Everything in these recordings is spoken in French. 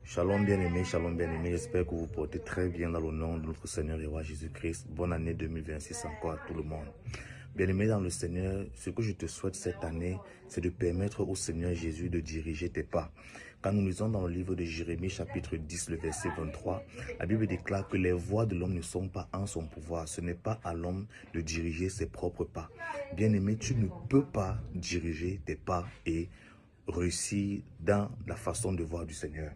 Shalom bien-aimés, j'espère que vous portez très bien dans le nom de notre Seigneur et roi Jésus-Christ. Bonne année 2026 encore à tout le monde. Bien-aimé dans le Seigneur, ce que je te souhaite cette année, c'est de permettre au Seigneur Jésus de diriger tes pas. Quand nous lisons dans le livre de Jérémie, chapitre 10, le verset 23, la Bible déclare que les voies de l'homme ne sont pas en son pouvoir. Ce n'est pas à l'homme de diriger ses propres pas. Bien-aimé, tu ne peux pas diriger tes pas et réussir dans la façon de voir du Seigneur.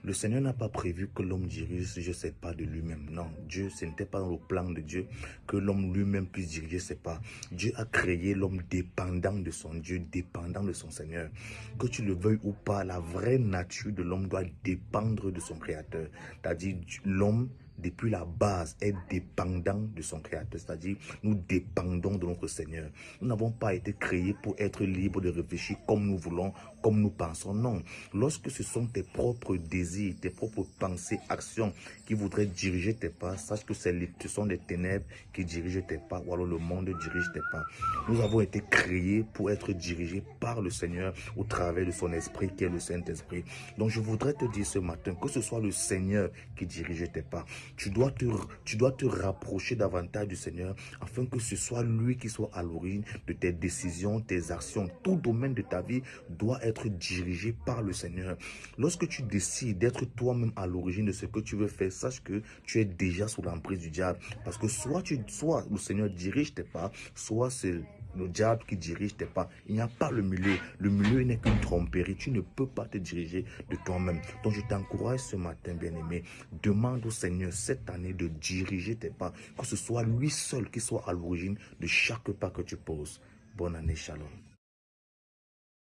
Le Seigneur n'a pas prévu que l'homme dirige ses pas de lui-même. Non, Dieu, ce n'était pas dans le plan de Dieu que l'homme lui-même puisse diriger ses pas. Dieu a créé l'homme dépendant de son Dieu, dépendant de son Seigneur. Que tu le veuilles ou pas, la vraie nature de l'homme doit dépendre de son Créateur. C'est-à-dire, l'homme, depuis la base, est dépendant de son Créateur. C'est-à-dire, nous dépendons de notre Seigneur. Nous n'avons pas été créés pour être libres de réfléchir comme nous voulons, comme nous pensons. Non. Lorsque ce sont tes propres désirs, tes propres pensées, actions qui voudraient diriger tes pas, sache que ce sont les ténèbres qui dirigent tes pas, ou alors le monde dirige tes pas. Nous avons été créés pour être dirigés par le Seigneur au travers de son esprit qui est le Saint-Esprit. Donc je voudrais te dire ce matin que ce soit le Seigneur qui dirige tes pas. Tu dois te rapprocher davantage du Seigneur afin que ce soit lui qui soit à l'origine de tes décisions, tes actions. Tout domaine de ta vie doit être dirigé par le Seigneur. Lorsque tu décides d'être toi-même à l'origine de ce que tu veux faire, sache que tu es déjà sous l'emprise du diable. Parce que soit le Seigneur dirige tes pas, soit c'est le diable qui dirige tes pas. Il n'y a pas le milieu. Le milieu n'est qu'une tromperie. Tu ne peux pas te diriger de toi-même. Donc je t'encourage ce matin, bien-aimé. Demande au Seigneur cette année de diriger tes pas. Que ce soit lui seul qui soit à l'origine de chaque pas que tu poses. Bonne année, shalom.